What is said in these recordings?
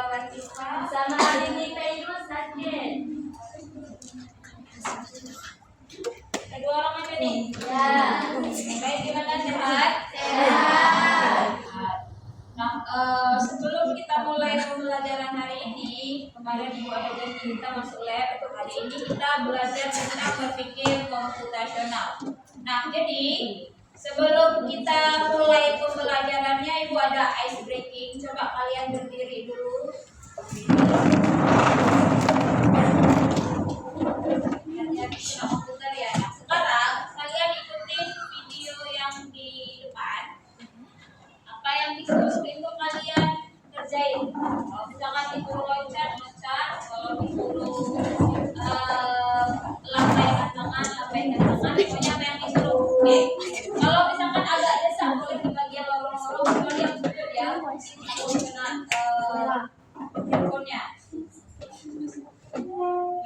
Latifah sama Arini Pedro sakit. Kedua orang aja nih. Ya. Baik, gimana, sehat? Sehat. Nah, sebelum kita mulai pembelajaran hari ini, kemarin Ibu ada janji kita masuk lab. Hari ini kita belajar tentang berpikir komputasional. Nah, jadi sebelum kita mulai pembelajarannya, Ibu ada ice breaking. Coba kalian berdiri dulu. Kita komputer ya. Nah, sekarang kalian ikutin video yang di depan. Apa yang disuruh itu kalian kerjain. Kalau misalkan disuruh loncat, kalau disuruh lambaikan tangan, pokoknya apa yang disuruh. Oke. Kalau misalkan agak desak, boleh di bagian lorong-lorong, cuma yang sujud ya. Kena teleponnya.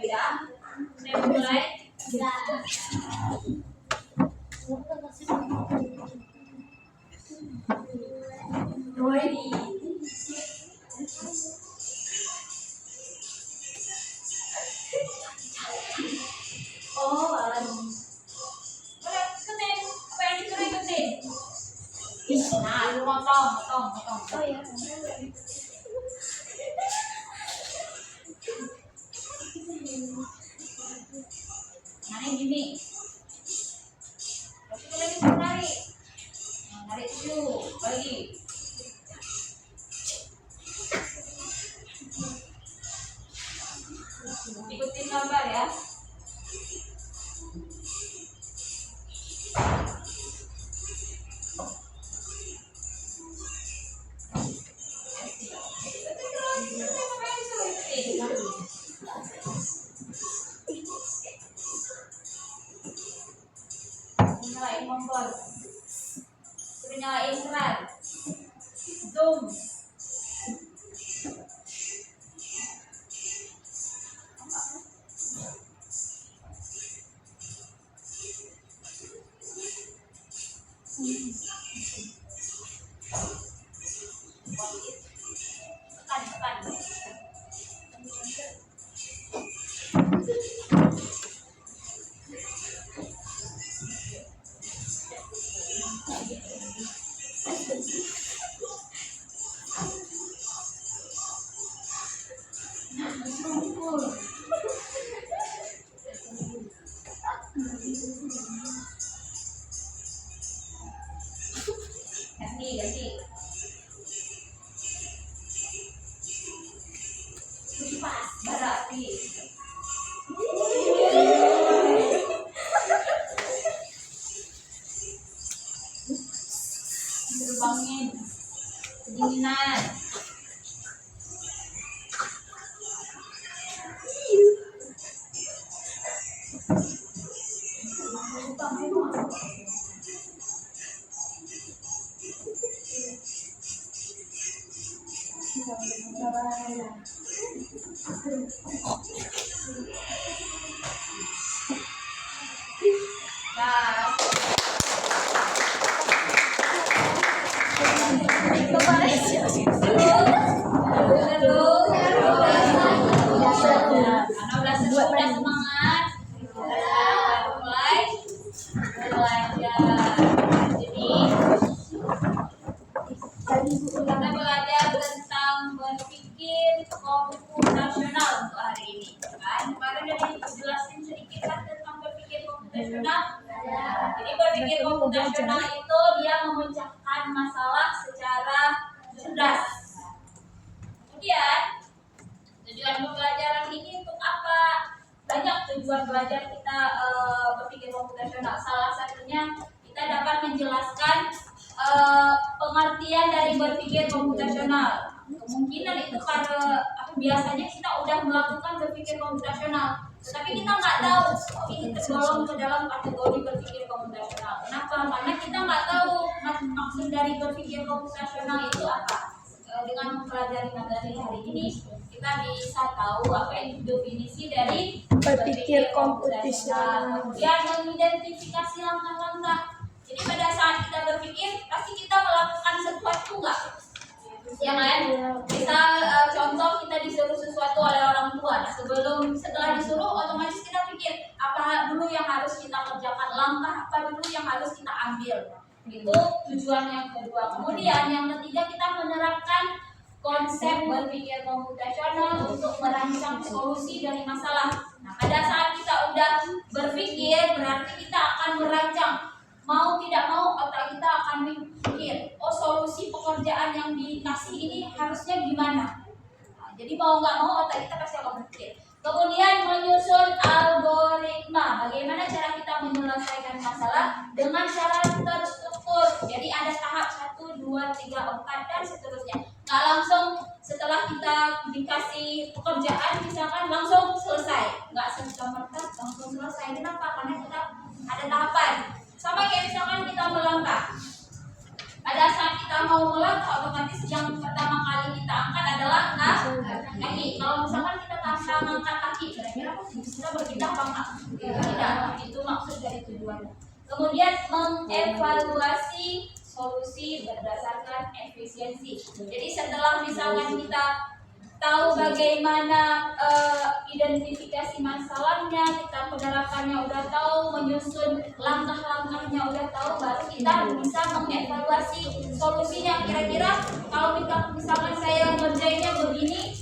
Ya, saya mulai. Nah, lu motong. Oh ya. Nah, ini gini. Terus kalian bisa tarik. Nah, tarik dulu, bagi. Ikutin gambar ya. Nyalain kompor, suruh nyalain serat, zoom. Tekan. Ganti. Pas, berarti. Terbangin. Kedinginan. Kita belajar tentang berpikir komputasional untuk hari ini. Kan kemarin udah dijelasin sedikit kan tentang berpikir komputasional. Jadi berpikir komputasional itu dia memecahkan masalah secara cerdas. Kemudian tujuan pembelajaran ini untuk apa? Banyak tujuan belajar kita berpikir komputasional. Salah satunya kita dapat menjelaskan pengertian dari berpikir komputasional. Kemungkinan itu karena biasanya kita udah melakukan berpikir komputasional, tetapi kita nggak tahu ini tergolong ke dalam kategori berpikir komputasional. Kenapa? Karena kita nggak tahu maksud dari berpikir komputasional itu apa. Dengan mempelajari materi hari ini, kita bisa tahu apa itu definisi dari berpikir komputasional. Kemudian mengidentifikasi langkah-langkah. Jadi pada saat kita berpikir, pasti kita melakukan sesuatu nggak? Ya kan? Misal contoh kita disuruh sesuatu oleh orang tua, nah setelah disuruh otomatis kita pikir apa dulu yang harus kita kerjakan, langkah apa dulu yang harus kita ambil. Itu tujuan yang kedua. Kemudian yang ketiga kita menerapkan konsep berpikir komputasional untuk merancang solusi dari masalah. Nah, pada saat kita udah berpikir berarti kita akan merancang. Mau tidak mau otak kita akan mikir, oh solusi pekerjaan yang dikasih ini harusnya gimana. Nah, jadi mau nggak mau otak kita pasti akan berpikir. Kemudian menyusun algoritma, bagaimana cara kita menyelesaikan masalah dengan cara terstruktur. Jadi ada tahap 1, 2, 3, 4 dan seterusnya. Nggak langsung setelah kita dikasih pekerjaan misalkan langsung selesai, nggak serta-merta langsung selesai. Kenapa? Karena kita ada tahapan. Sama kayak misalkan kita melangkah. Pada saat kita mau melangkah, otomatis yang pertama kali kita angkat adalah kaki. Kalau misalkan kita tanpa mengangkat kaki, kira-kira kita berpindah apa enggak? Tidak. Itu maksud dari tujuannya. Kemudian mengevaluasi solusi berdasarkan efisiensi. Jadi setelah misalkan kita tahu bagaimana identifikasi masalahnya, kita penerapannya udah tahu, menyusun langkah-langkahnya udah tahu, baru kita bisa mengevaluasi solusinya. Kira-kira kalau kita misalkan saya ngerjainnya begini,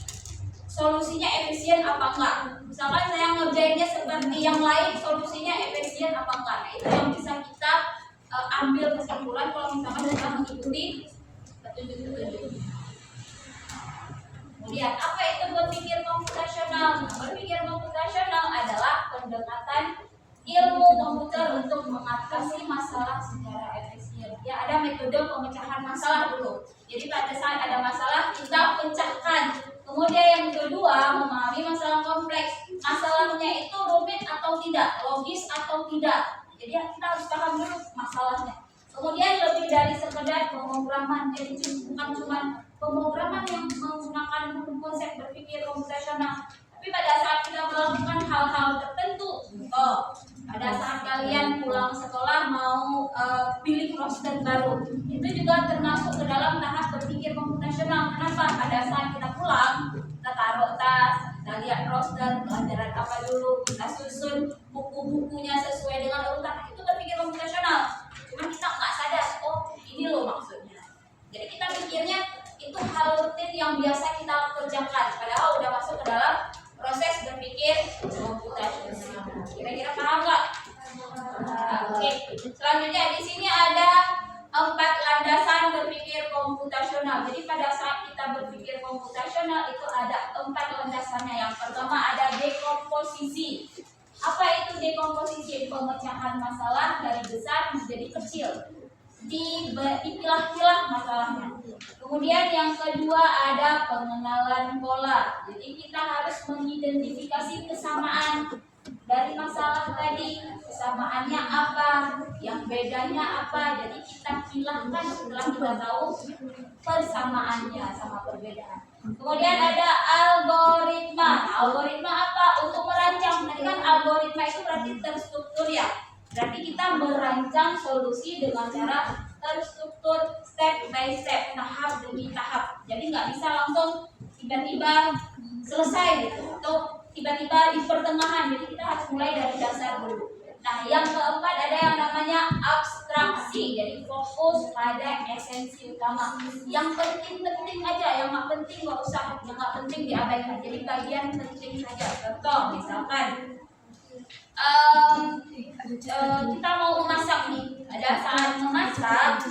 solusinya efisien apa enggak? Misalkan saya ngerjainnya seperti yang lain, solusinya efisien apa enggak? Nah, itu yang bisa kita ambil kesimpulan kalau misalkan kita mengikuti petunjuk-petunjuk. Kemudian apa itu berpikir komputasional? Berpikir komputasional adalah pendekatan ilmu komputer untuk mengatasi masalah secara efisien. Ya, ada metode pemecahan masalah dulu. Jadi pada saat ada masalah kita pecahkan. Kemudian yang kedua, memahami masalah kompleks. Masalahnya itu rumit atau tidak, logis atau tidak. Jadi kita harus paham dulu masalahnya. Kemudian lebih dari sekedar pemrograman, jadi bukan cuma pemrograman yang menggunakan konsep berpikir komputasional, tapi pada saat kita melakukan hal-hal tertentu, pada saat kalian pulang sekolah mau pilih roster baru, itu juga termasuk ke dalam tahap berpikir komputasional. Kenapa? Pada saat kita pulang, kita taruh tas, kita lihat roster, pelajaran apa dulu, kita susun buku-bukunya sesuai dengan urutan, itu berpikir komputasional. Cuma kita nggak sadar, oh ini loh maksudnya. Jadi kita pikirnya itu hal rutin yang biasa kita kerjakan, padahal udah masuk ke dalam proses berpikir komputasional. Kira-kira paham nggak? Oke. Selanjutnya di sini ada 4 landasan berpikir komputasional. Jadi pada saat kita berpikir komputasional itu ada 4 landasannya. Yang pertama ada dekomposisi. Apa itu dekomposisi? Pemecahan masalah dari besar menjadi kecil, dipilah-pilah masalahnya. Kemudian yang kedua ada pengenalan pola. Jadi kita harus mengidentifikasi kesamaan dari masalah tadi. Kesamaannya apa, yang bedanya apa. Jadi kita pilahkan setelah kita tahu persamaannya sama perbedaan. Kemudian ada algoritma. Algoritma apa? Untuk merancang. Tadi kan algoritma itu berarti terstruktur ya. Berarti kita merancang solusi dengan cara terstruktur, step by step, tahap demi tahap. Jadi nggak bisa langsung tiba-tiba selesai gitu, atau tiba-tiba di pertengahan. Jadi kita harus mulai dari dasar dulu. Nah, yang keempat ada yang namanya abstraksi. Jadi fokus pada esensi utama. Yang penting-penting aja, yang nggak penting nggak usah, yang nggak penting diabaikan. Jadi bagian penting saja. Contoh, misalkan kita mau memasak nih. Pada saat memasak,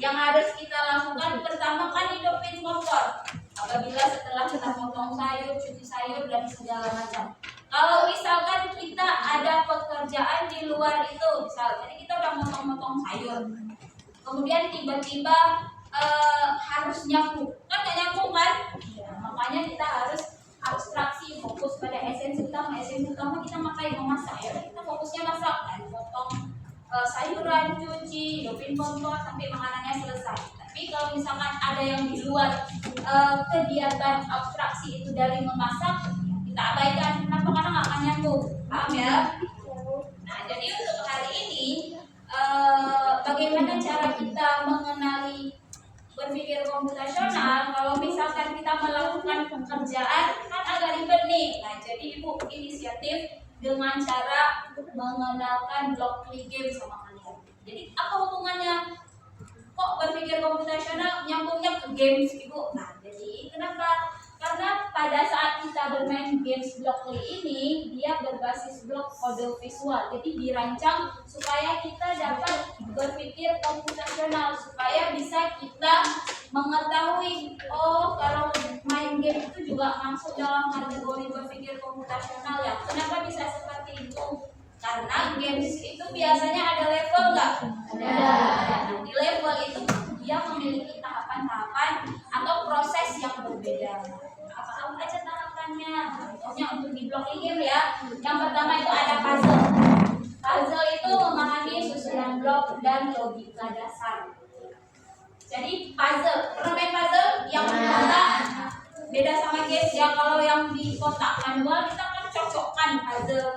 yang harus kita lakukan pertama kan hidupin kompor. Apabila setelah kita potong sayur, cuci sayur dan segala macam. Kalau misalkan kita ada pekerjaan di luar itu, misal, jadi kita udah motong-motong sayur, kemudian tiba-tiba harus nyapu, kan nggak nyapu kan? Ya, makanya kita harus abstraksi, fokus pada esensi utama. Esensi utama kita ngapain? Memasak ya, kita fokusnya masak kan, potong sayuran, cuci, hidupin kompor sampai makanannya selesai. Tapi kalau misalkan ada yang di luar kegiatan abstraksi itu dari memasak, kita abaikan. Kenapa? Karena nggak akan nyambung. Paham ya? Nah, jadi untuk hari ini bagaimana cara kita mengenali berpikir komputasional, kalau misalkan kita melakukan pekerjaan kan agak ribet nih. Nah, jadi Ibu inisiatif dengan cara mengenalkan blok game sama kalian. Jadi apa hubungannya kok berpikir komputasional nyambungnya ke games Ibu? Nah, jadi kenapa? Karena pada saat kita bermain games Blockly ini, dia berbasis blok kode visual. Jadi dirancang supaya kita dapat berpikir komputasional, supaya bisa kita mengetahui, oh kalau main game itu juga masuk dalam kategori berpikir komputasional ya. Kenapa bisa seperti itu? Karena games itu biasanya ada level nggak? Ada. Di level itu dia memiliki tahapan-tahapan atau proses yang berbeda. Apa aja tahapannya? Contohnya untuk di blok game ya. Yang pertama itu ada puzzle. Puzzle itu memahami susunan blok dan logika dasar. Jadi puzzle, pernah main puzzle yang di kotak? Beda sama games ya. Kalau yang di kotak manual kita kan cocokkan puzzle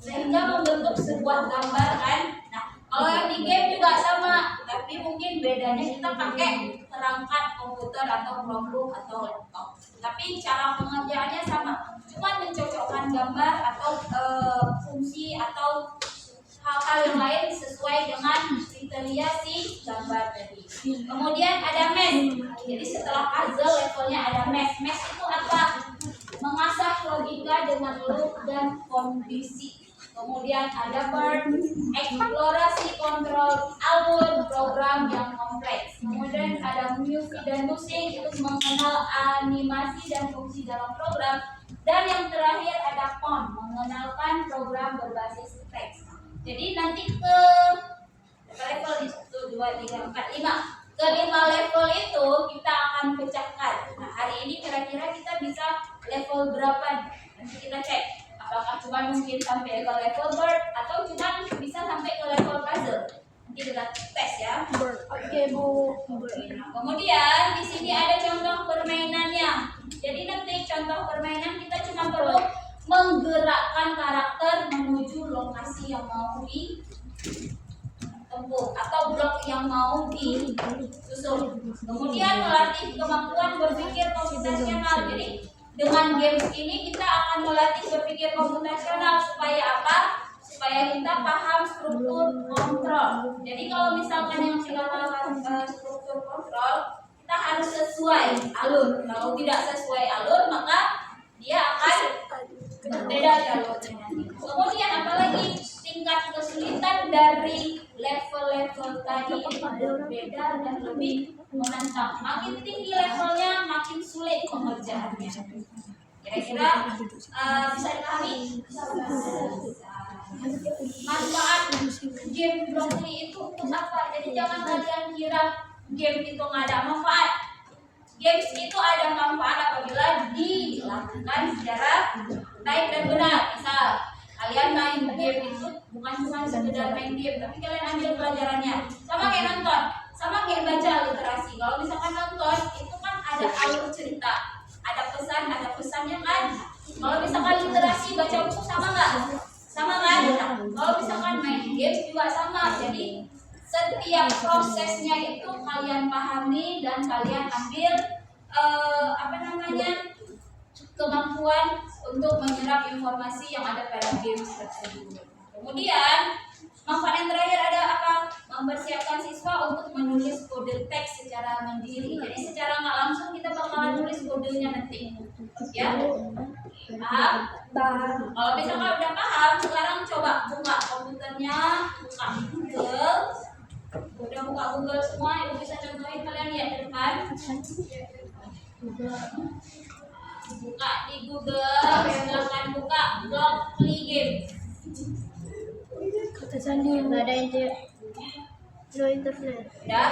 sehingga membentuk sebuah gambar kan. Nah, kalau yang di game juga sama, tapi mungkin bedanya kita pakai perangkat komputer atau Chromebook atau laptop. Tapi cara pengerjaannya sama, cuma mencocokkan gambar atau fungsi atau hal-hal yang lain sesuai dengan kriteria si gambar tadi. Kemudian ada math. Jadi setelah puzzle levelnya ada math. Math itu apa? Mengasah logika dengan loop dan kondisi. Kemudian ada burn, eksplorasi kontrol alur program yang kompleks. Kemudian ada music dan musik, itu mengenal animasi dan fungsi dalam program. Dan yang terakhir ada font, mengenalkan program berbasis teks. Jadi nanti ke level di 1, 2, 3, 4, 5. Ke 5 level itu kita akan pecahkan. Nah, hari ini kira-kira kita bisa level berapa? Nanti kita cek. Apakah cuma mungkin sampai ke level bird atau cuma bisa sampai ke level puzzle? Nanti kita tes ya. Oke, Bu. Nah, kemudian di sini ada contoh permainannya. Jadi nanti contoh permainan kita cuma perlu menggerakkan karakter menuju lokasi yang mau ditempuh atau blok yang mau disusun. Kemudian melatih kemampuan berpikir komputasional. Jadi dengan games ini kita akan melatih berpikir komputasional supaya apa? Supaya kita paham struktur kontrol. Jadi kalau misalkan yang segala struktur kontrol, kita harus sesuai alur. Kalau tidak sesuai alur, maka dia akan berbeda jalurnya. Kemudian apalagi tingkat kesulitan dari level-level tadi berbeda dan lebih menantang. Makin tinggi levelnya, makin sulit pengerjaannya. Kira-kira bisa dipahami? Manfaat game Blockly itu untuk apa? Jadi jangan kalian kira game itu nggak ada manfaat. Games itu ada manfaat apabila dilakukan secara baik dan benar. Misal kalian main game itu bukan cuma sekedar main game, tapi kalian ambil pelajarannya. Sama kayak nonton, sama kayak baca literasi. Kalau misalkan nonton itu kan ada alur cerita, ada pesan, ada pesannya kan. Kalau misalkan literasi baca buku sama nggak? Sama kan? Nah, kalau misalkan main game juga sama. Jadi setiap prosesnya itu kalian pahami dan kalian ambil kemampuan untuk menyerap informasi yang ada pada game tersebut. Kemudian manfaat yang terakhir ada apa? Mempersiapkan siswa untuk menulis kode teks secara mandiri. Jadi secara nggak langsung kita bakalan nulis kodenya nanti. Ya, paham? Kalau misalkan udah paham, sekarang coba buka komputernya, buka Google. Udah buka Google semua, Ibu bisa contohin kalian lihat di depan. Buka di Google, silakan buka Blockly game. Kata Sandi nggak ada internet. Ya,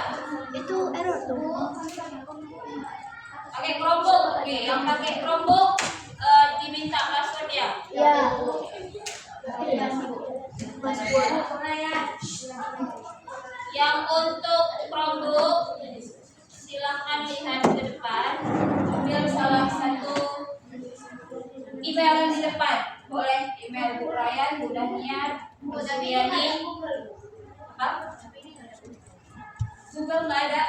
Itu error tuh. pakai Chromebook. Oke, yang pakai Chromebook diminta password ya. Ya. Yang untuk Chromebook silahkan lihat ke depan, ambil salah satu email yang di depan. Boleh email Bu Ryan, Bu Daniar, Bu Daniani. Apa? Google nggak ada.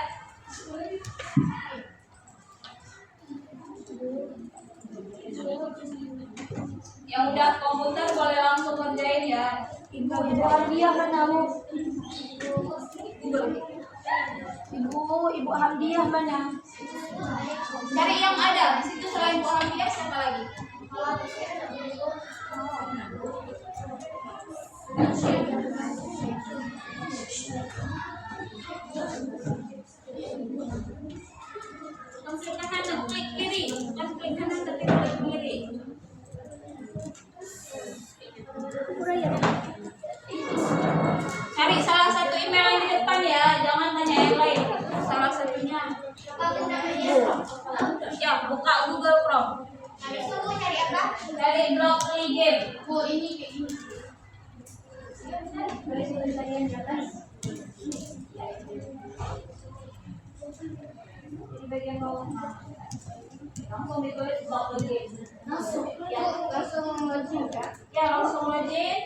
Yang udah komputer boleh langsung ngerjain ya. Ibu Hamdiah mana bu? Ibu Hamdiah mana? Cari yang ada di situ selain Bu Hamdiah siapa lagi? Klik kanan, klik kiri, bukan klik kanan tapi klik kiri. Cari salah satu email yang di depan ya, jangan tanya yang lain. Salah satunya. Ya, buka Google Chrome. Cari Blockly Game. Bu ini kayak gini. Di bagian bawah. Langsung ditulis Blockly Game. Langsung login kan? Ya, langsung login.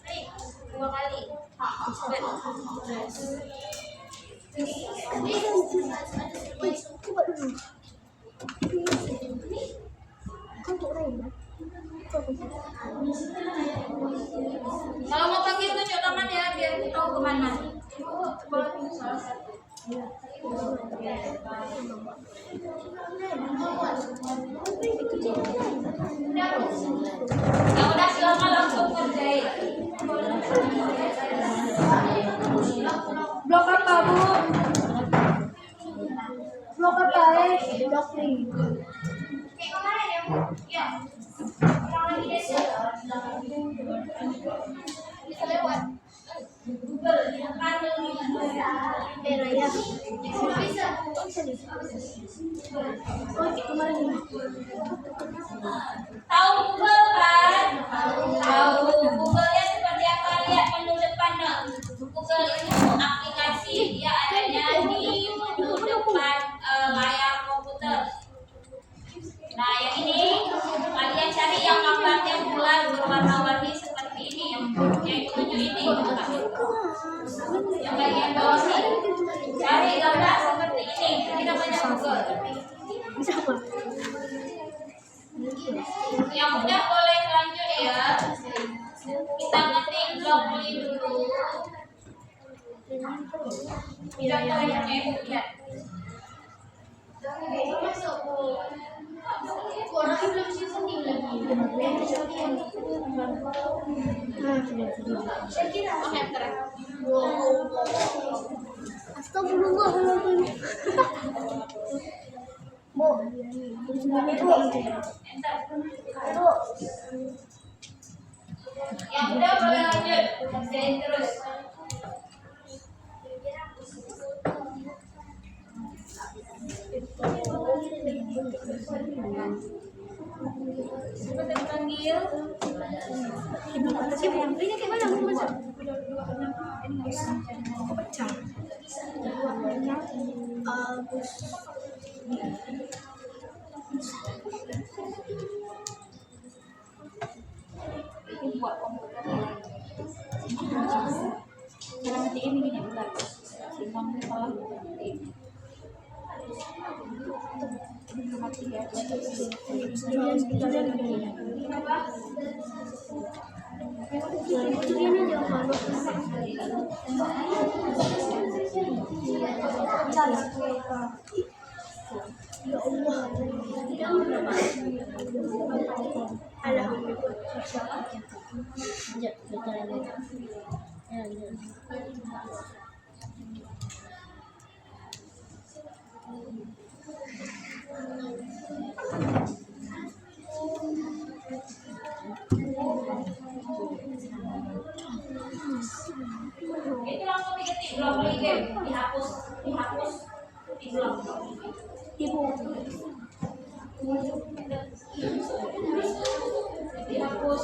Klik 2 kali. Coba dulu. Kan untuk lain ya? Kalau mau panggil tunjuk tangan ya biar kita tahu kemana. Coba tunjuk salah satu. Ya udah silakan langsung kerjain. Blok apa bu? Blok apa Blok ring. Kayak kemarin ya Bu? Ya. Kurang lagi deh. Bisa lewat. Google yang panel Raya. bisa. Oh kemarin ini. Tahu Google kan? Tahu. Google-nya seperti apa? Lihat menu depannya. Google itu aplikasi, dia adanya di menu depan layar komputer. Nah, yang ini kalian cari yang gambarnya bulat berwarna-warni seperti ini, yang tujuh ini. Yang bagian bawah sini. Cari gambar seperti ini. Ini namanya Google. Bisa apa? Yang udah boleh lanjut ya. Kita ngetik Blockly dulu. Contohnya lihat. Orangnya belum setting lagi. Saya kira. Astagfirullahaladzim. Bu, ini bu. Enter. Bu. Yang udah boleh lanjut. Kerjain terus. Seperti panggil. Ini kayak mana bu? Pecah. Ini buat komputer. Cara ngetiknya begini bentar. Simpangnya salah. Ini mati ya. Ya Allah. Itu langsung diketik Blockly Game, dihapus, diblok. Ibu. Dihapus,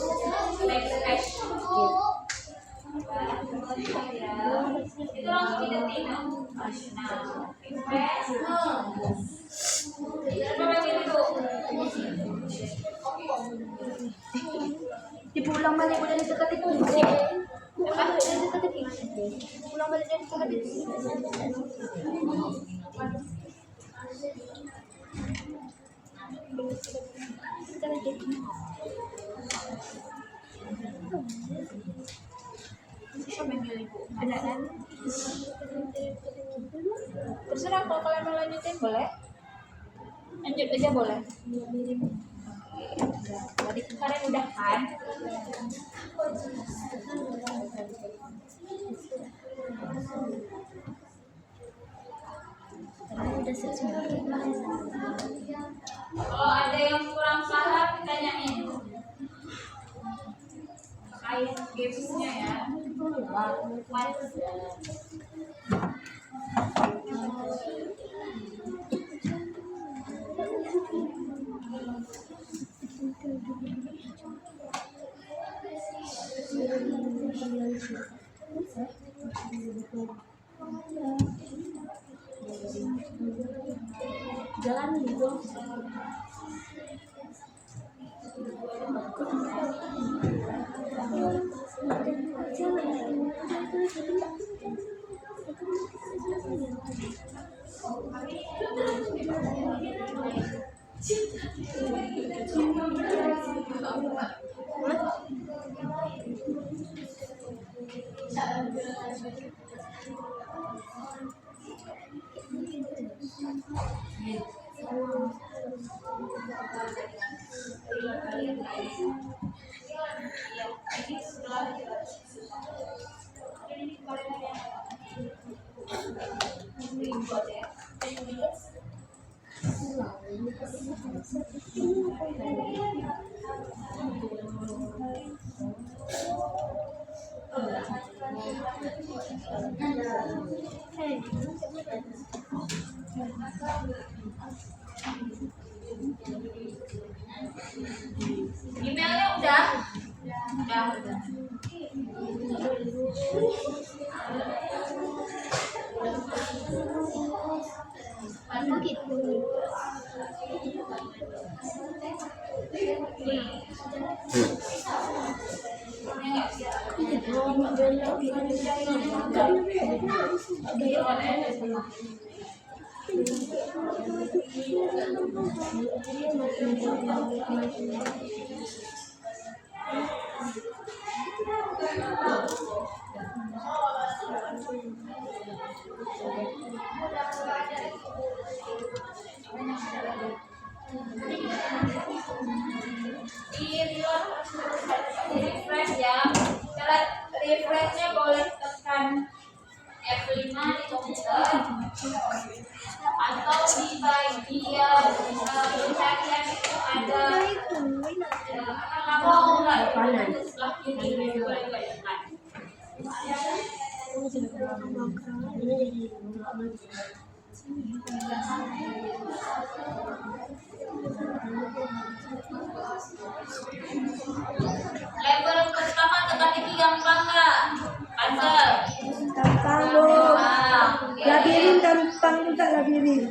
backslash. Itu langsung diketik. Nah, refresh. Coba lagi dulu. Ibu ulang balik udah Bisa manggil ibu. Ada kan? Terserah kalau kalian mau lanjutin boleh. Lanjut aja boleh. Tadi kalian udah kan? Udah semua. Kalau ada yang kurang paham tanyain. Terkait gamesnya ya. Jalan dulu. Emailnya udah? Udah. Di refresh ya. Cara refreshnya boleh tekan F5 di komputer atau di bagian pencarian itu ada kalau nggak itu sebelah kiri boleh tekan. Level pertama teka-teki gampang nggak? Puzzle. Gampang loh. Labirin gampang juga labirin.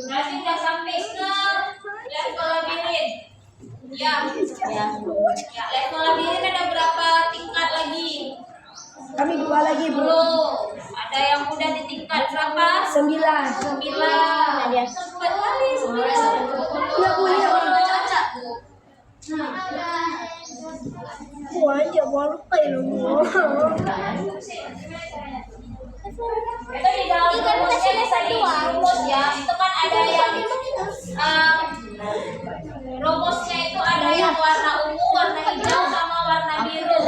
Berarti udah sampai ke level labirin. Ya. Ya, level labirin ada berapa tingkat lagi? Kami 2 lagi Bu. Belum. Ada yang udah di tingkat berapa? 9. 9. Cepat kali 9. Ya Bu, ya Bu. Wah, dia baru kayak Itu di dalam rumusnya bisa dirumus ya. Itu kan ada yang rumusnya itu ada yang warna ungu, warna hijau, sama warna biru.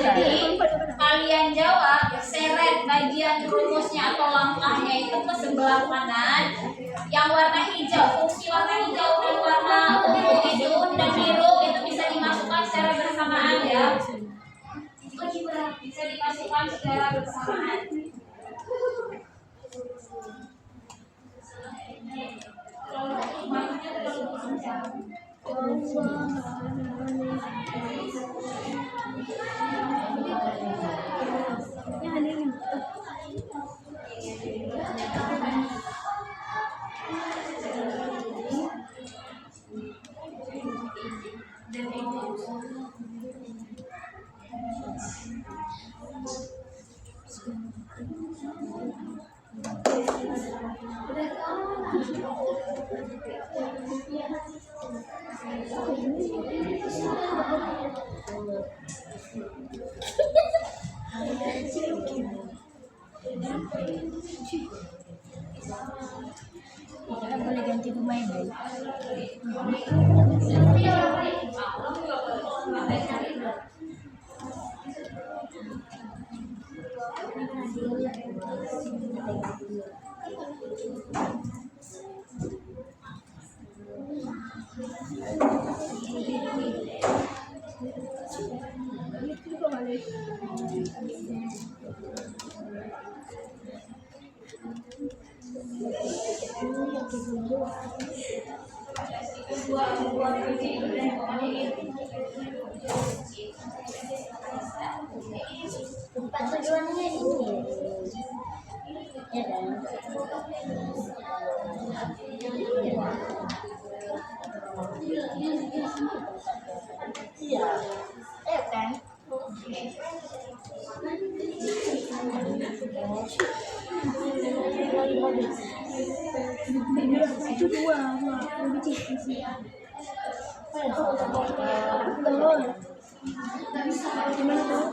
Jadi kalian jawab seret bagian rumusnya atau langkahnya itu ke sebelah kanan. Yang warna hijau, fungsi warna hijau dan warna ungu itu dan biru itu bisa dimasukkan secara bersamaan ya. Bisa dimasukkan secara bersamaan. Ya, ini Kita boleh ganti pemain deh. Tempat tujuannya ini, ya kan? Iya, ya kan? Itu dua, lebih tinggi. Betul. Gimana tuh?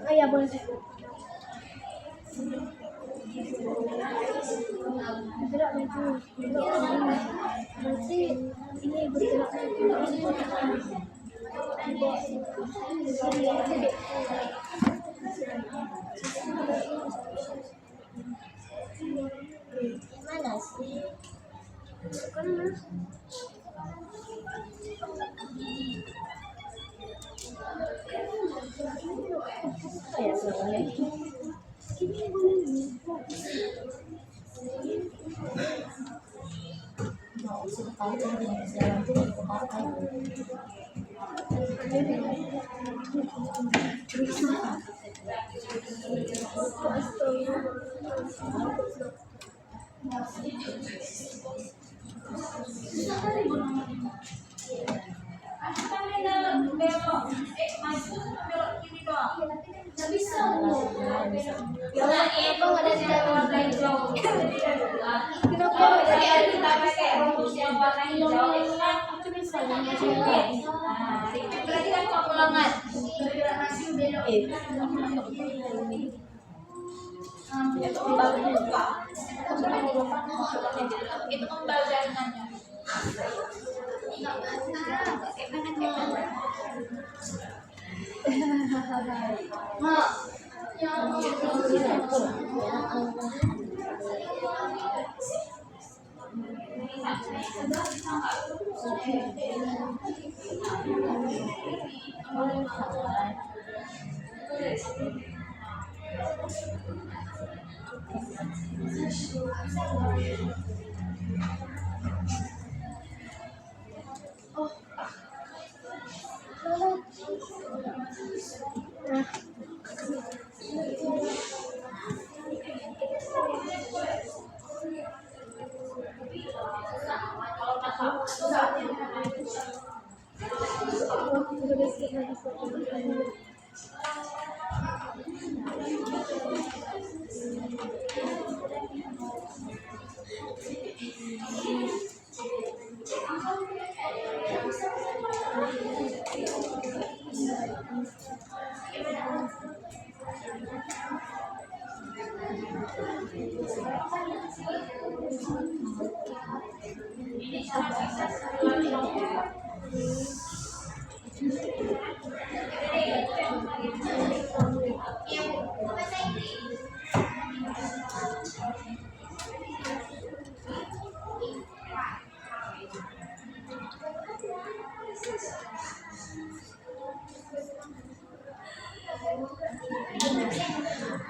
Oh ya boleh. Bergerak maju. Berarti ini bergerak maju. Gimana sih? Kan Oh ya, boleh. Mau sekali dengan jalan itu dipakai. Itu kembali jaringannya.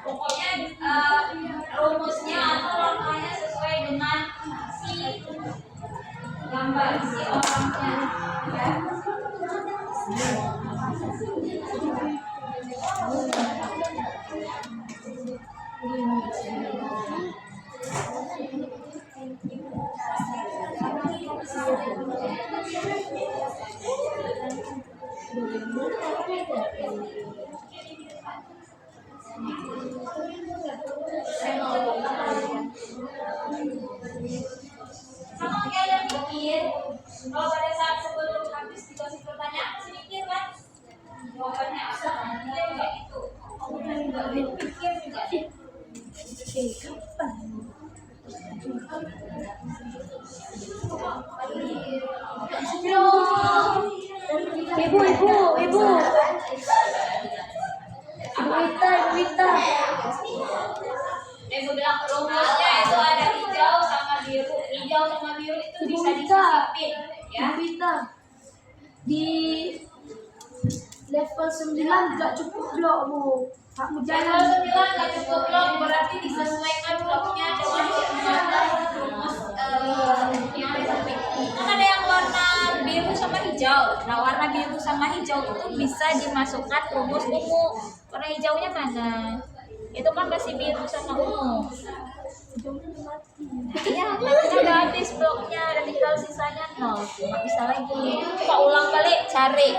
Pokoknya rumusnya atau langkahnya sesuai dengan si gambar si orangnya, ya. Sama kayak yang mikir, kalau pada saat sebelum habis dikasih pertanyaan masih mikir kan? Jawabannya apa? Dia juga gitu. Pikir juga. Ibu. Ibu Wita. Dia bilang rumusnya itu ada hijau sama biru. Hijau sama biru itu bisa disisipin, ya. Ibu Wita. Di level 9 gak cukup blok, Bu. Kamu Level jangan 9 nggak cukup blok, berarti disesuaikan bloknya dengan rumus yang reseptif. Kan ada yang warna biru sama hijau. Nah, warna biru sama hijau itu bisa dimasukkan rumus ungu. Warna hijaunya mana? Itu kan masih biru sama ungu. Iya, kan udah habis bloknya, ada tinggal sisanya 0. Nggak bisa lagi. Coba ulang kali, cari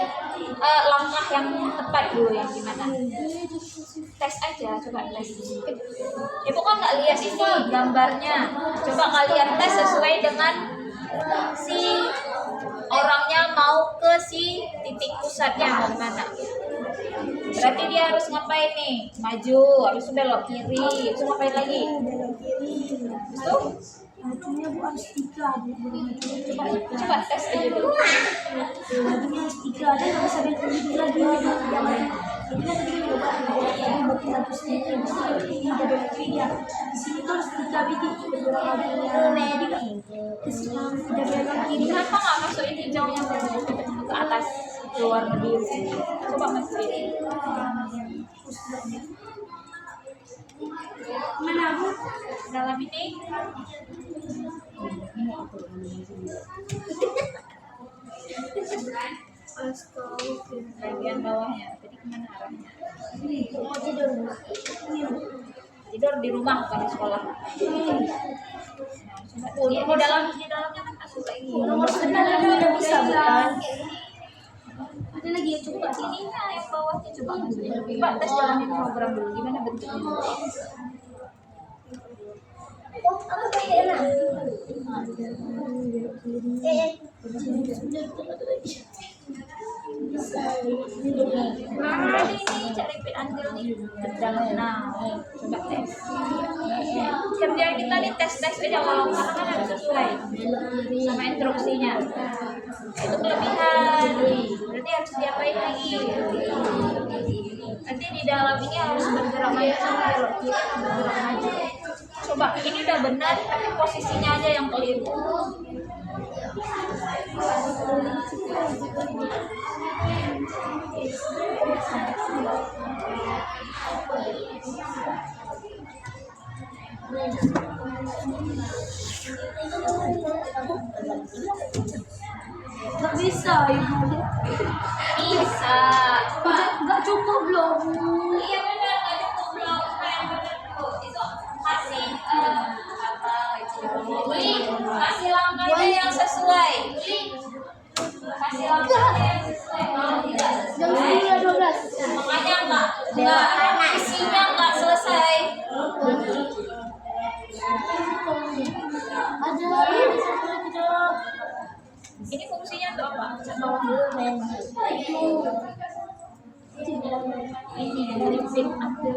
langkah yang tepat dulu yang gimana. Tes aja, coba tes. Ibu kan nggak lihat ini gambarnya. Coba kalian tes sesuai dengan si orangnya mau ke si titik pusatnya mau mana. Berarti dia harus ngapain nih? Maju, habis itu belok kiri, terus ngapain lagi? Itu majunya Bu harus 3, Bu. coba tes aja dulu. Majunya harus 3, ada nggak bisa belok kiri lagi. Ini kan tadi udah ini buat maju sendiri, ini udah belok kiri ya. Di sini tuh harus 3 biji bergerak majunya. Ke sini udah belok kiri. Kenapa nggak masukin hijaunya ke atas ke warna biru? Coba masukin. Mana Bu? Dalam ini bagian bawahnya. Tadi kemana arahnya? Mau tidur Bu. Tidur di rumah bukan di sekolah. Di dalamnya kan masuk lagi. Nomor 9 udah bisa bukan? Ada lagi ya, coba Ininya yang bawahnya coba masukin. Coba tes jalanin program dulu. Gimana bentuknya? apa kayak enak? Nah, ini cari pin andil nih ke dalam. Nah, coba tes. Kerjaan kita nih tes aja kalau karena kan harus sesuai sama instruksinya. Itu kelebihan. Berarti harus diapain lagi? Nanti di dalam ini harus bergerak maju sama belok kiri sama bergerak maju. Coba ini udah benar tapi posisinya aja yang keliru. Gak bisa Ibu. Bisa. Gak cukup loh Bu. Iya benar, nggak cukup blok yang benar tuh. Itu kasih apa itu? Kasih langkahnya yang sesuai. Kasih langkahnya yang sesuai. Kalau tidak Jam sesuai, 9.12. makanya nggak isinya nggak selesai. Ini fungsinya untuk apa? Ini dari pin ambil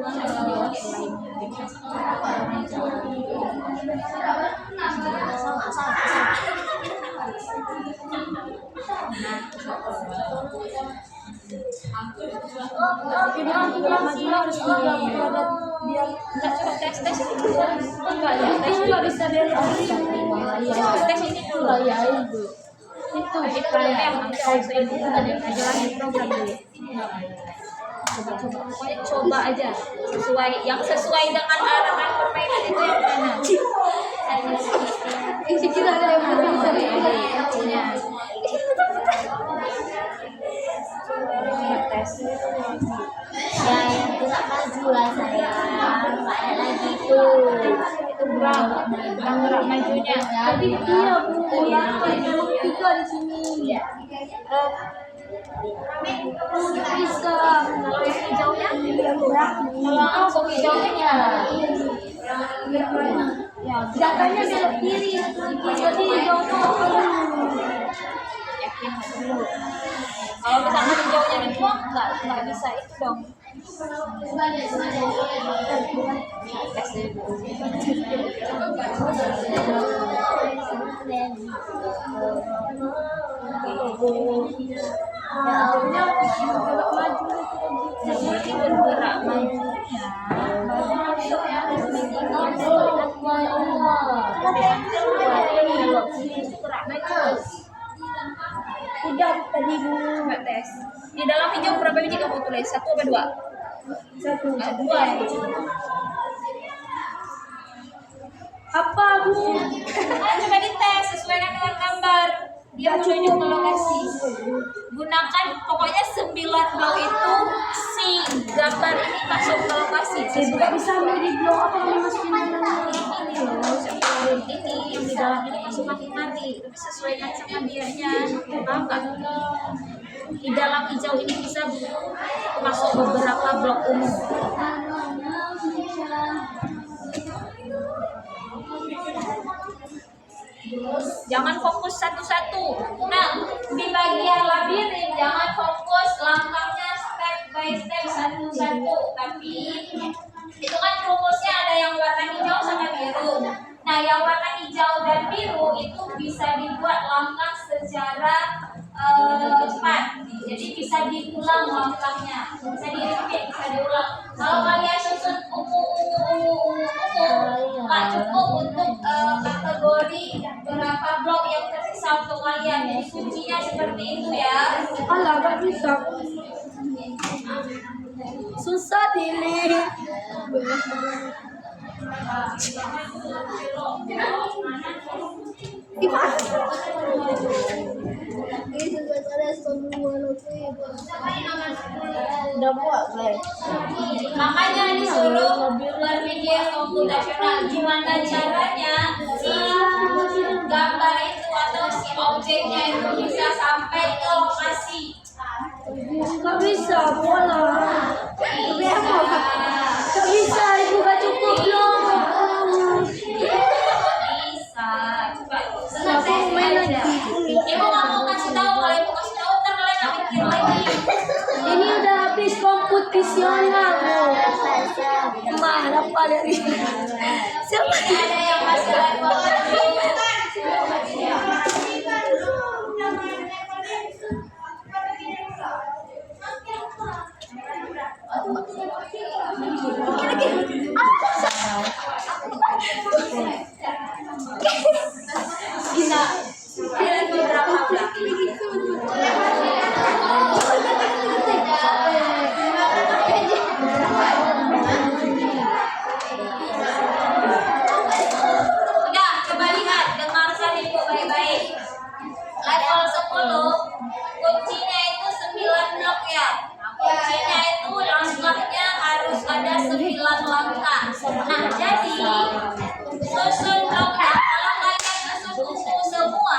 biar nggak coba tes enggak ya tes juga bisa tes ini dulu ya itu yang harus ini tadi jalanin program dulu pokoknya coba aja yang sesuai dengan arahan permainan itu yang mana Kita ada yang berbeda. tes Ya yang gerak maju lah saya. Kayak lagi itu. itu gerak majunya Tadi iya Bu, yang memang 3 di sini. Bisa. Kalau yang hijaunya? Kalau Langsung hijaunya nyala. ya, gerakannya belok kiri. Jadi hijau tuh. Yakin dulu. Kalau misalkan hijaunya dibuang, nggak bisa itu dong. Tes dulu. Jadi bergerak majunya Udah tadi dulu. Coba tes. Di dalam hijau berapa biji kamu tulis? 1 apa 2? Satu. 2 ya. Apa Bu? Coba dites sesuaikan dengan gambar. Dia menuju ke lokasi. Gunakan pokoknya 9 blok itu si gambar ini masuk ke lokasi. Tidak bisa ambil di blok apa yang masukin di dalam Ini yang di dalam ini masuk mati-mati. Tapi sesuaikan sama dianya. Paham nggak? Di dalam hijau ini bisa masuk beberapa blok umum. Jangan fokus satu-satu. Nah, di bagian labirin jangan fokus langkahnya step by step satu-satu. Tapi itu kan rumusnya ada yang warna hijau sama biru. Nah, yang warna hijau dan biru itu bisa dibuat langkah secara cepat. Jadi bisa diulang langkahnya, bisa di-repeat, bisa diulang. Kalau kalian susun nggak cukup untuk kategori berapa blok yang tersisa untuk kalian. Jadi kuncinya seperti itu ya. Alah, gak bisa. Susah ini. Udah buat, guys. Makanya disuruh berpikir komputasional. Gimana caranya si gambar itu atau si objeknya itu bisa sampai ke lokasi. Gak bisa, bola. Gak bisa, ibu gak cukup loh. Bisa. Coba selesai aja. Ibu nggak mau kasih tahu, kalau ibu kasih tahu ntar kalian nggak mikir lagi. Ini udah habis komputasional. Mana apa dari siapa? Ada yang masih level bisa level berapa udah, coba lihat, dengarkan ibu baik-baik. Level 10 kuncinya itu 9 blok ya. Kuncinya itu langkahnya harus ada 9 langkah. Nah, jadi susun bloknya. Kalau kalian susun buku semua,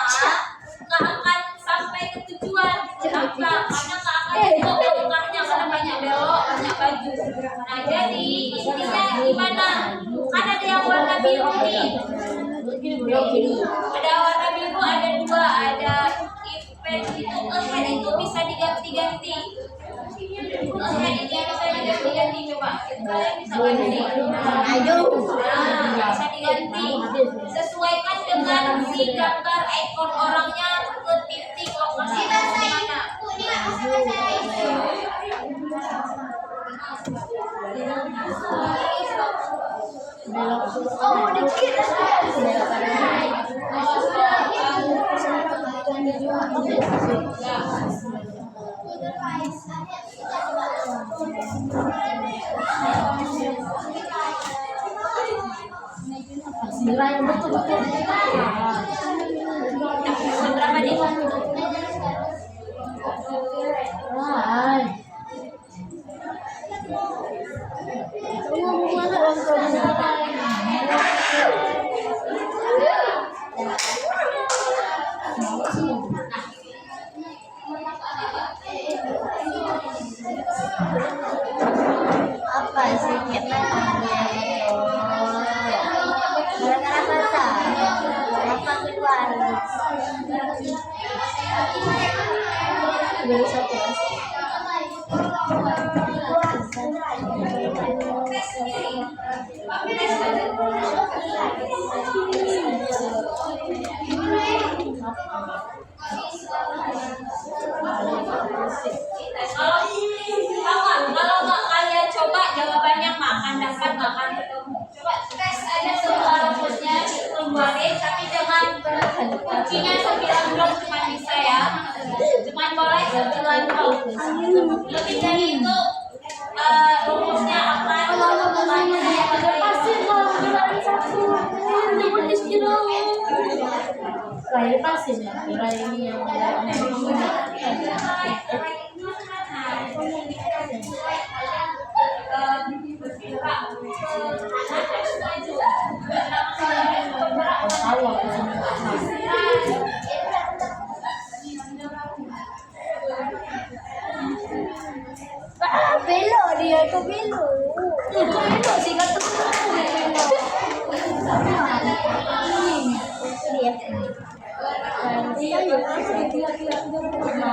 nggak akan sampai ke tujuan. Kenapa? Karena nggak akan cukup langkahnya, karena banyak belok, banyak baju. Nah, jadi intinya gimana? Kan ada yang warna biru nih. Ada warna biru, ada 2, ada event itu, event itu bisa diganti-ganti. Event ini bisa diganti-ganti, coba kalian bisa ganti. Nah, bisa diganti. Sesuaikan dengan si gambar ekor orangnya ke titik lokasi di mana. Oh, dikit. Yang betul-betul. Berapa nih? Nah, Baru satu mas. Kalau nggak kalian coba jawabannya makan dapat makan ketemu. Coba tes aja semua rumusnya dikeluarin, tapi jangan kuncinya 9 cuma bisa ya. Cuma boleh 9 lebih dari itu rumusnya akan Pasti kalau jualan satu, ini pedes gitu. Kayak pasti ya. Kira ini yang tahu aku Belok dia ke belok. Kok belok sih kata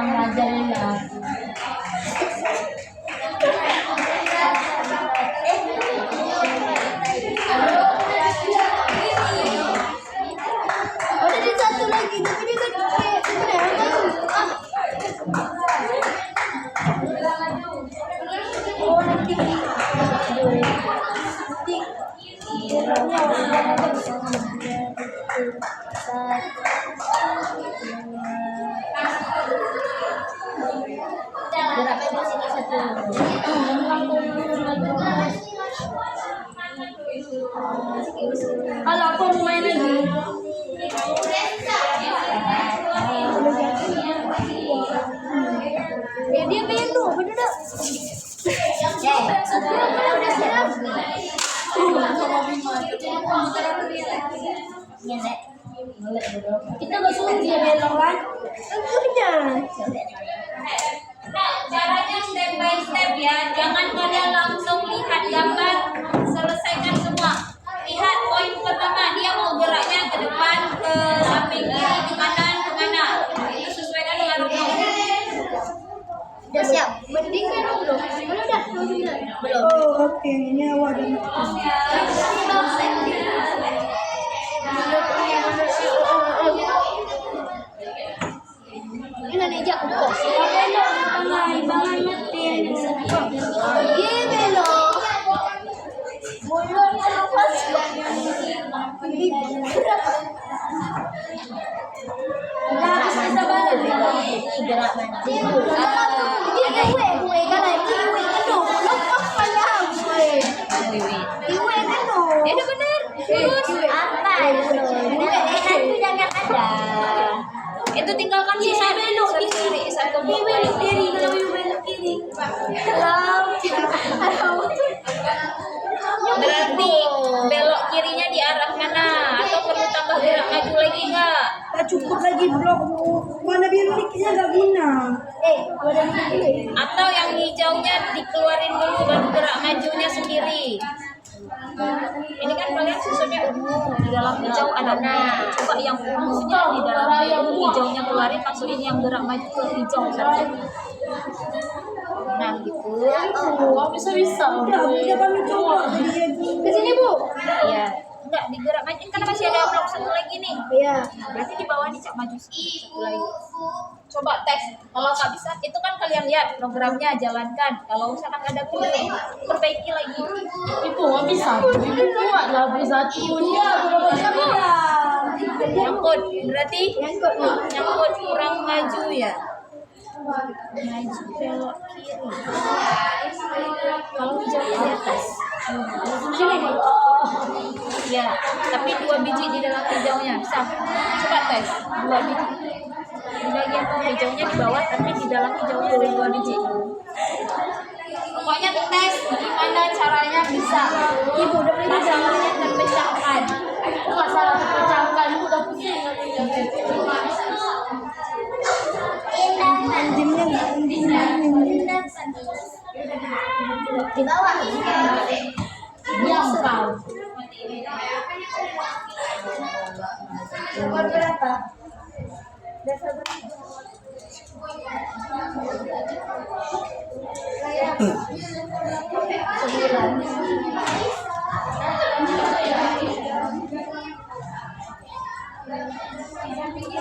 ngajarin ya. Ada di satu lagi, tapi dia kan oh nanti Gerak bebas ini satu. kalau aku mau main lagi. Dia belok, bener tak? Udah siap. Iya, Nek. Boleh, boleh. Kita nggak suruh dia belok kan? Tentunya. Nah, caranya step by step ya. Jangan kalian langsung lihat gambar, selesaikan semua. Lihat poin pertama, dia mau geraknya ke depan, ke samping kiri, ke kanan, ke mana. Itu sesuaikan dengan rumus. Udah siap. Mending kan belum. Kalau udah, Belum. oh oke, ini awal dan Ini nejak kok. belok tengah, bangan nyetir. Dia belok. Mulut terlepas. Udah habis kita balik. Ini gerak maju. Dia gue kan lagi gue kan dong. Lepas panjang gue. Gue kan dong. Itu benar. Terus apa itu? Itu jangan ada. Itu tinggalkan sisa belok kiri. Satu Dia belok kiri, kalau you belok kiri. Berarti belok kirinya di arah mana? Atau perlu tambah gerak maju lagi nggak? Tak cukup lagi blok warna biru dikitnya nggak guna. Warna biru. Atau yang hijaunya dikeluarin dulu baru gerak majunya sendiri. Ini kan kalian susunnya ungu, di dalam hijau ada ungu. Coba yang ungunya di dalam ungu, hijaunya keluarin, masukin yang gerak maju ke hijau satu. Nah gitu. Oh, bisa. Udah, bisa kami coba. Ke sini bu. Iya. Enggak digerak maju karena masih ada blok satu lagi nih. Iya. Berarti di bawah dicak maju satu lagi. Coba tes. Kalau nggak bisa, itu kan kalian lihat programnya jalankan. Kalau misalkan ada belum, perbaiki lagi. Itu nggak bisa. Buat lah bisa. Iya, belum bisa bisa. Nyangkut, berarti nyangkut kurang maju ya. Maju belok kiri. Kalau hijaunya di atas. Sini. Ya, tapi 2 biji di dalam hijaunya. Bisa. Coba tes. 2 biji. Di bagian hijaunya di bawah, tapi di dalam hijaunya ada 2 biji. Pokoknya tes gimana caranya bisa. Ibu udah beli Masalahnya terpecahkan. Masalah terpecahkan udah pusing. di bawah. Yang kau. Berapa? Dasar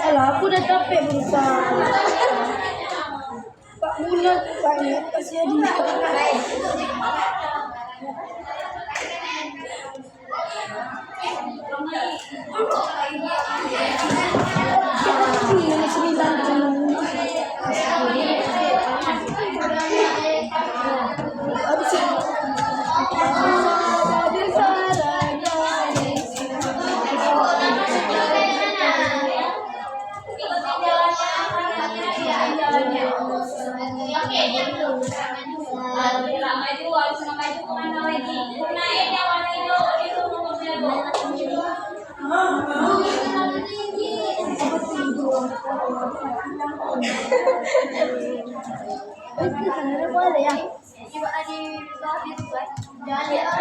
Alah, aku udah capek berusaha. Pak Bulat, Pak Net, kasih hadiah. Ini sembilan puluh. Aduh, sih. Maju, harus maju kemana lagi? Naik yang warna hijau itu nomornya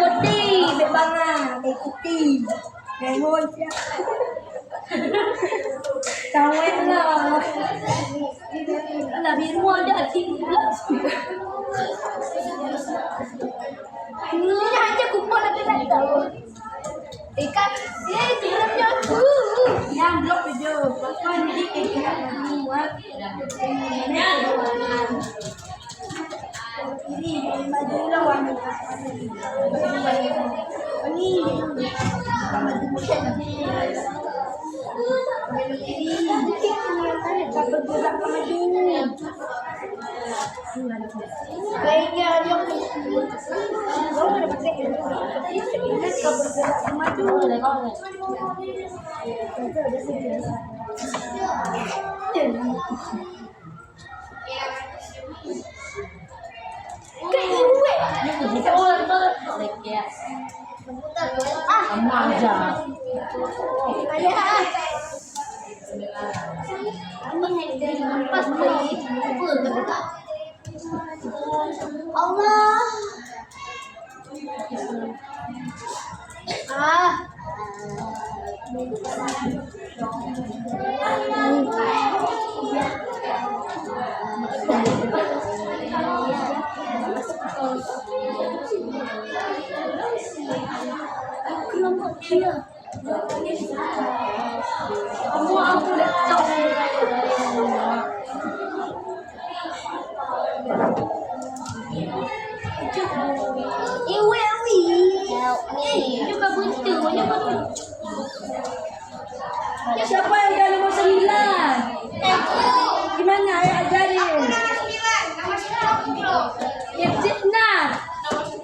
Putih, bebangan, putih. Lemon ya. Tawen lah. Alah biru ada tinggal. Ini aja kumpul nanti tak tahu. Ikan, ya itu belumnya. Yang blok video. Kan jadi kayak buat. Ini baju lawan. Ini baiknya dia Allah. Aku udah tahu. Siapa yang udah nomor 9? Gimana? Ayo ajarin. Ya, nah.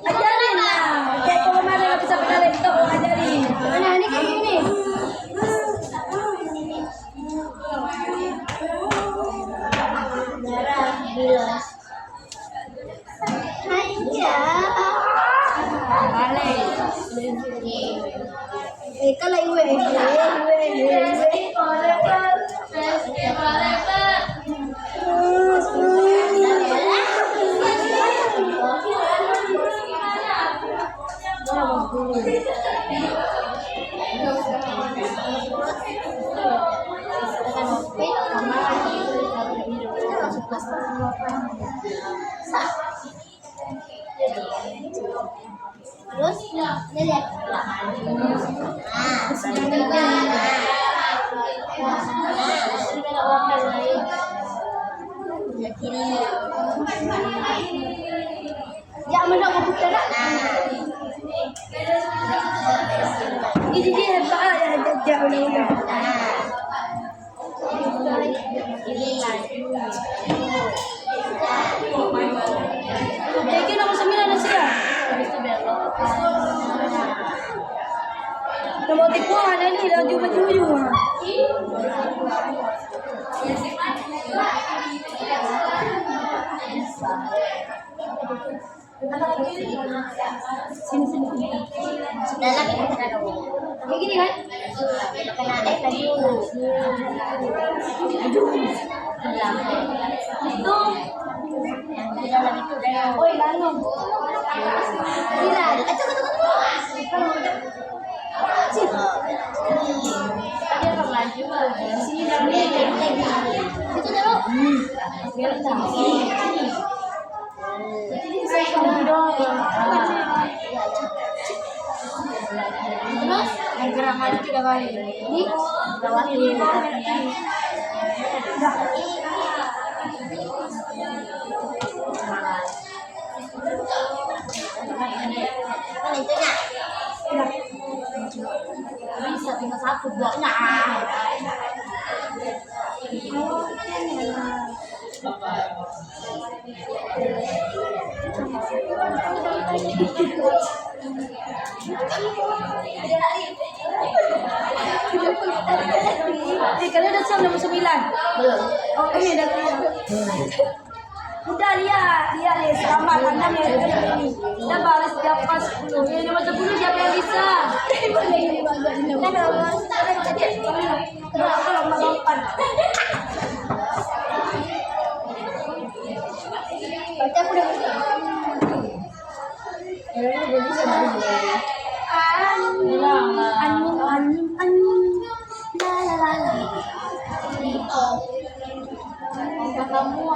Ajarin lah. Kayak kalau mana nggak bisa pegang laptop, ajarin. Mana ini kayak gini? Merah, bilas. Aja. Balik. Kalau iwe. Terus lihat ya mana aku putar ini dia hebat ya jauh ulang nomor 9 Asia. Nomor tipu ada ni dah ujung-ujung. Sini. Dalam kita ada dong. Kayak gini kan? Kena tadi dulu. Aduh. Itu yang di dalam itu dah. Oi, bangun. Gila. Tunggu. Dia terlanjur di sini jangan itu dulu. Biar jadi saya dong. Terus yang gerakan 3 kali. Ini bawah ini. Kan itunya. Bisa tinggal 1 bloknya. Kalian udah siap nomor 9? Belum. Oh ini udah keluar. Udah lihat nih selamat Anda melihat ini. Udah balas siapa 10. Ini nomor 10 siapa yang bisa? Kan harus Kenapa lompat-lompat? berarti aku udah bisa. Ya udah bisa dari Anyim. La la la la. Ketemu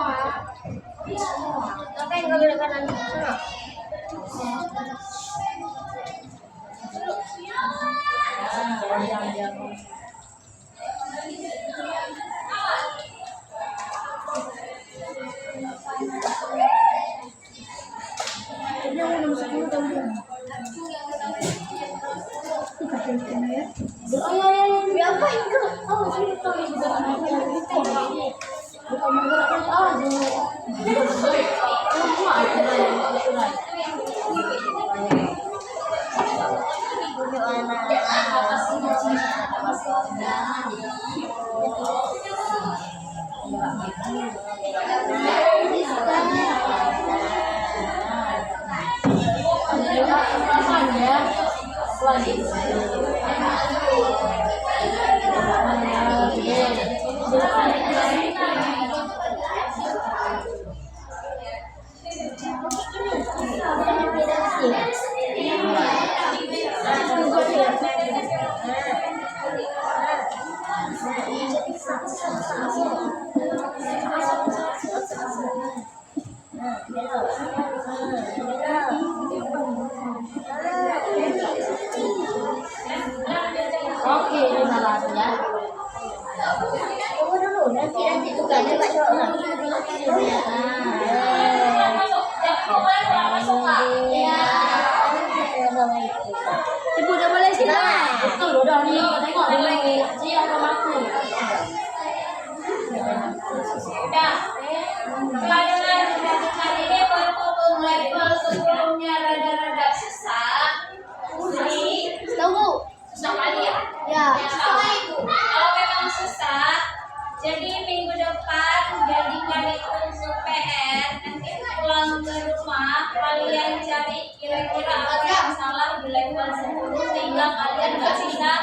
tapi nggak boleh kanan sana. Ini nomor 10 tahun belum? Ya. Oh ya apa itu? Oh sini tuh bukan menggerakkan Oke, ini salah ya. Tunggu dulu, nanti tugasnya Pak Jono. Ibu udah boleh silakan. Betul, udah nih, tengok dulu. Siap sama aku. Udah. Pelajaran hari ini berhubung level sebelumnya rada-rada susah. Tunggu. Susah kali ya? Ya. Sama itu. Kalau memang susah, jadi minggu depan jadikan itu untuk PR. Nanti pulang ke rumah, kalian cari kira-kira apa yang salah di level 10 sehingga kalian nggak bisa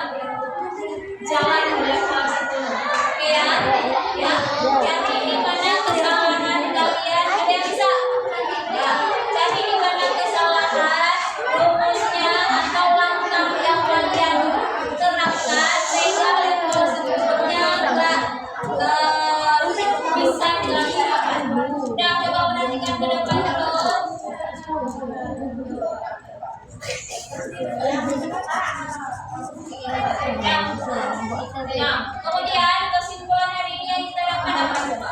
jalan di level 10. Oke ya? Ya. Cari di mana kesalahan kalian, ada yang bisa? Ya. Cari di mana kesalahan, rumusnya atau langkah yang kalian terapkan sehingga level sebelumnya nggak bisa dilaksanakan. Udah coba perhatikan ke depan dulu. Nah, kemudian kesimpulan hari ini yang kita dapat apa coba?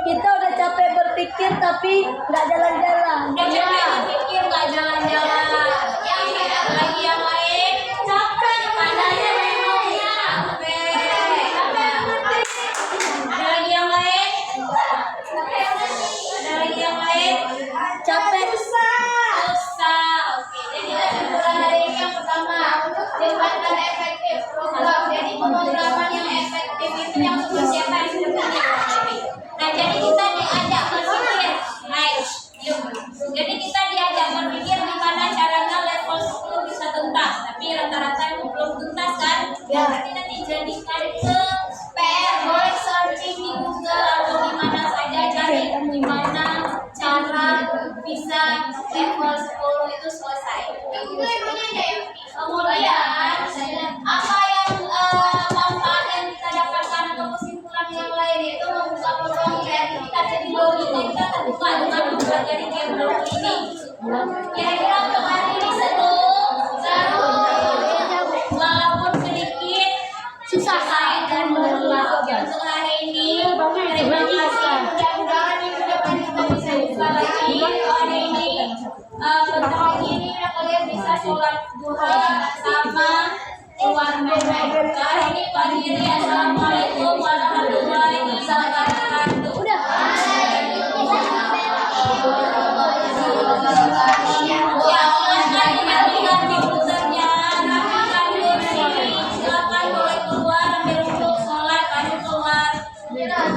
Kita udah capek berpikir tapi nggak jalan-jalan. Udah capek berpikir nggak jalan-jalan. Yang ada lagi yang lain capek padanya memangnya. Ada lagi yang lain? Ada lagi yang lain? Capek Susah. Oke, jadi kesimpulan hari ini yang pertama, jembatan efektif program. Jadi pemrograman yang efektif itu yang seperti apa yang sudah kita pelajari. Nah, jadi kita diajak berpikir. Jadi kita diajak berpikir gimana cara ruang kreativitas. Jadi logika kita terbuka dengan mempelajari game block ini. Kira-kira untuk hari ini seru? Walaupun sedikit susah dan berat untuk hari ini. Terima kasih. Mudah-mudahan minggu depan kita bisa buka lagi. Hari ini bentar ini udah kalian bisa sholat duha sama keluarga. Hari ini Pak Diri, assalamualaikum warahmatullahi wabarakatuh. Udah. Ya, silakan dinyalakan komputernya, rapikan kursi, silakan boleh keluar ambil untuk sholat, baru keluar. Sudah.